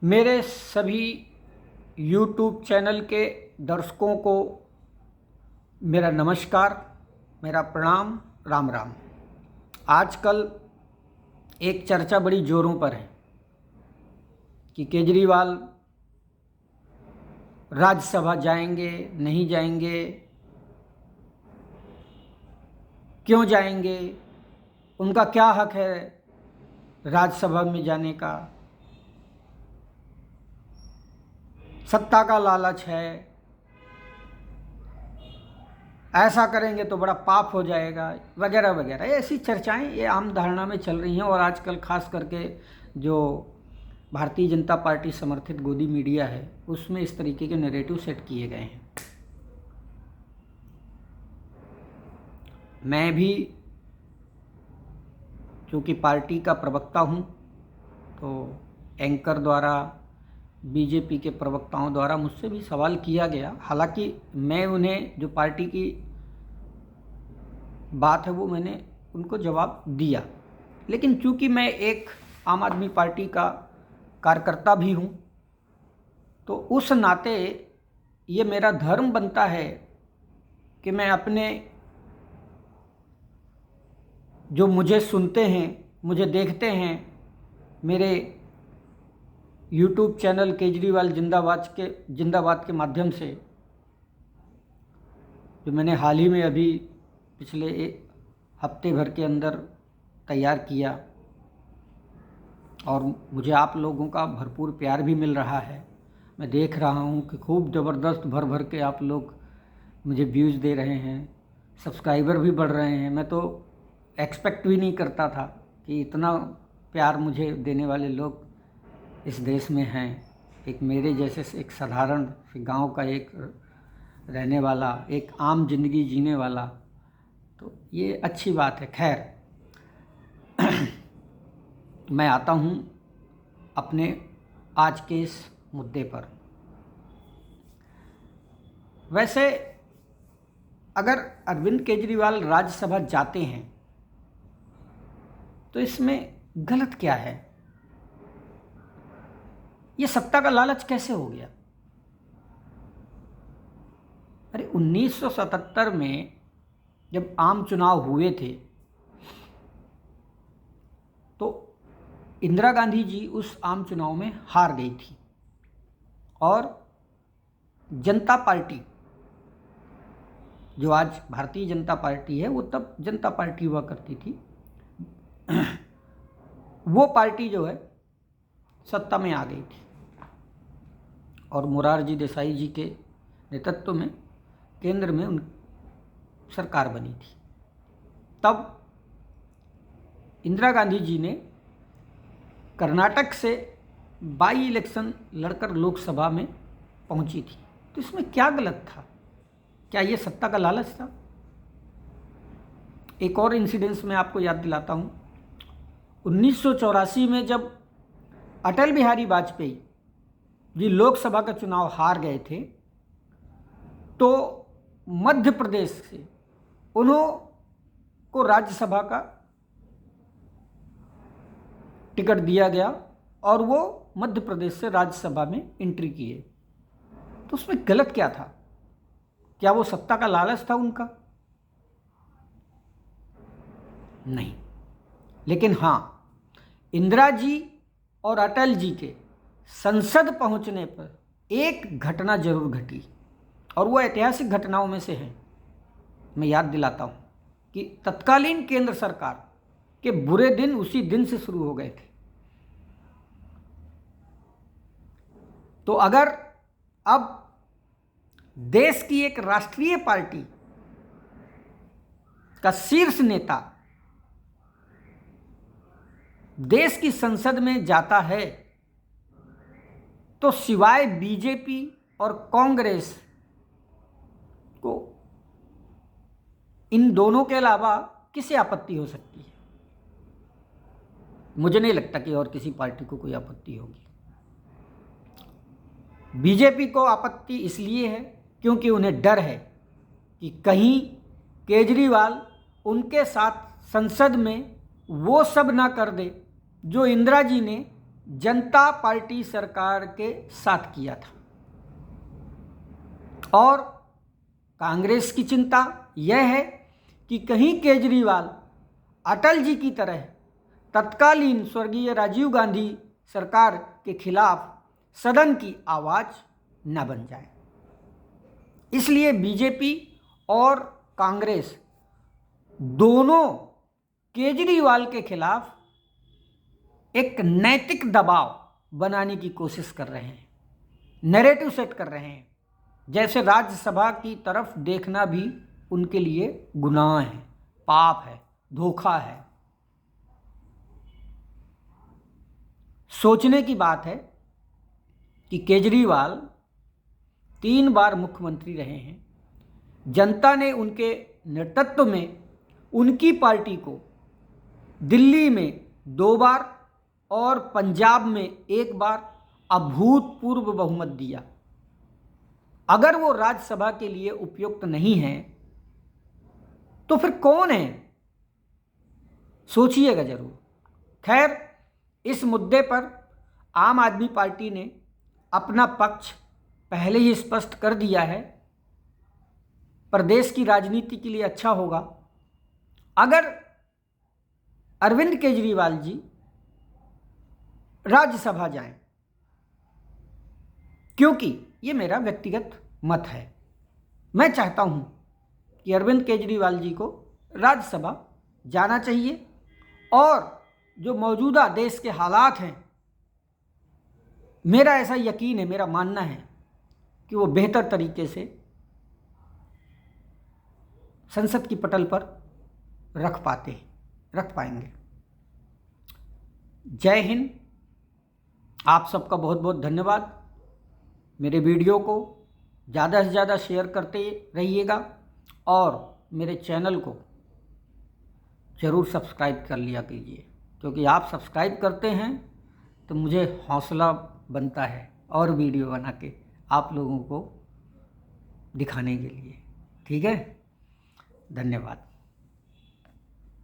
मेरे सभी YouTube channel के दर्शकों को मेरा नमस्कार, मेरा प्रणाम, राम राम। आजकल एक चर्चा बड़ी ज़ोरों पर है कि केजरीवाल राज्यसभा जाएंगे, नहीं जाएंगे, क्यों जाएंगे, उनका क्या हक है राज्यसभा में जाने का, सत्ता का लालच है, ऐसा करेंगे तो बड़ा पाप हो जाएगा, वगैरह वगैरह। ऐसी चर्चाएं ये आम धारणा में चल रही हैं और आजकल खास करके जो भारतीय जनता पार्टी समर्थित गोदी मीडिया है उसमें इस तरीके के नैरेटिव सेट किए गए हैं। मैं भी चूँकि पार्टी का प्रवक्ता हूँ तो एंकर द्वारा, बीजेपी के प्रवक्ताओं द्वारा मुझसे भी सवाल किया गया। हालांकि मैं उन्हें जो पार्टी की बात है वो मैंने उनको जवाब दिया, लेकिन चूंकि मैं एक आम आदमी पार्टी का कार्यकर्ता भी हूँ तो उस नाते ये मेरा धर्म बनता है कि मैं अपने जो मुझे सुनते हैं, मुझे देखते हैं, मेरे YouTube चैनल केजरीवाल जिंदाबाद के माध्यम से, जो मैंने हाल ही में अभी पिछले हफ्ते भर के अंदर तैयार किया और मुझे आप लोगों का भरपूर प्यार भी मिल रहा है। मैं देख रहा हूँ कि खूब ज़बरदस्त भर भर के आप लोग मुझे व्यूज़ दे रहे हैं, सब्सक्राइबर भी बढ़ रहे हैं। मैं तो एक्सपेक्ट भी नहीं करता था कि इतना प्यार मुझे देने वाले लोग इस देश में हैं। एक मेरे जैसे एक साधारण गांव का एक रहने वाला, एक आम जिंदगी जीने वाला, तो ये अच्छी बात है। खैर, मैं आता हूँ अपने आज के इस मुद्दे पर। वैसे अगर अरविंद केजरीवाल राज्यसभा जाते हैं तो इसमें गलत क्या है? ये सत्ता का लालच कैसे हो गया? अरे 1977 में जब आम चुनाव हुए थे तो इंदिरा गांधी जी उस आम चुनाव में हार गई थी और जनता पार्टी, जो आज भारतीय जनता पार्टी है, वो तब जनता पार्टी हुआ करती थी, वो पार्टी जो है सत्ता में आ गई थी और मोरारजी देसाई जी के नेतृत्व में केंद्र में उन सरकार बनी थी। तब इंदिरा गांधी जी ने कर्नाटक से बाई इलेक्शन लड़कर लोकसभा में पहुंची थी। तो इसमें क्या गलत था? क्या ये सत्ता का लालच था? एक और इंसिडेंस मैं आपको याद दिलाता हूं। 1984 में जब अटल बिहारी वाजपेयी जी लोकसभा का चुनाव हार गए थे तो मध्य प्रदेश से उनको राज्यसभा का टिकट दिया गया और वो मध्य प्रदेश से राज्यसभा में एंट्री किए। तो उसमें गलत क्या था? क्या वो सत्ता का लालच था उनका? नहीं। लेकिन हाँ, इंदिरा जी और अटल जी के संसद पहुंचने पर एक घटना जरूर घटी और वो ऐतिहासिक घटनाओं में से है। मैं याद दिलाता हूं कि तत्कालीन केंद्र सरकार के बुरे दिन उसी दिन से शुरू हो गए थे। तो अगर अब देश की एक राष्ट्रीय पार्टी का शीर्ष नेता देश की संसद में जाता है तो सिवाय बीजेपी और कांग्रेस को इन दोनों के अलावा किसे आपत्ति हो सकती है? मुझे नहीं लगता कि और किसी पार्टी को कोई आपत्ति होगी। बीजेपी को आपत्ति इसलिए है क्योंकि उन्हें डर है कि कहीं केजरीवाल उनके साथ संसद में वो सब ना कर दे जो इंदिरा जी ने जनता पार्टी सरकार के साथ किया था। और कांग्रेस की चिंता यह है कि कहीं केजरीवाल अटल जी की तरह तत्कालीन स्वर्गीय राजीव गांधी सरकार के खिलाफ सदन की आवाज़ न बन जाए। इसलिए बीजेपी और कांग्रेस दोनों केजरीवाल के खिलाफ एक नैतिक दबाव बनाने की कोशिश कर रहे हैं, नैरेटिव सेट कर रहे हैं, जैसे राज्यसभा की तरफ देखना भी उनके लिए गुनाह है, पाप है, धोखा है। सोचने की बात है कि केजरीवाल 3 बार मुख्यमंत्री रहे हैं। जनता ने उनके नेतृत्व में उनकी पार्टी को दिल्ली में 2 बार और पंजाब में 1 बार अभूतपूर्व बहुमत दिया। अगर वो राज्यसभा के लिए उपयुक्त नहीं है तो फिर कौन है? सोचिएगा जरूर। खैर, इस मुद्दे पर आम आदमी पार्टी ने अपना पक्ष पहले ही स्पष्ट कर दिया है। प्रदेश की राजनीति के लिए अच्छा होगा अगर अरविंद केजरीवाल जी राज्यसभा जाएं, क्योंकि ये मेरा व्यक्तिगत मत है। मैं चाहता हूं कि अरविंद केजरीवाल जी को राज्यसभा जाना चाहिए और जो मौजूदा देश के हालात हैं, मेरा ऐसा यकीन है, मेरा मानना है कि वो बेहतर तरीके से संसद की पटल पर रख पाएंगे। जय हिंद। आप सबका बहुत बहुत धन्यवाद। मेरे वीडियो को ज़्यादा से ज़्यादा शेयर करते रहिएगा और मेरे चैनल को ज़रूर सब्सक्राइब कर लिया कीजिए, क्योंकि आप सब्सक्राइब करते हैं तो मुझे हौसला बनता है और वीडियो बना के आप लोगों को दिखाने के लिए। ठीक है, धन्यवाद।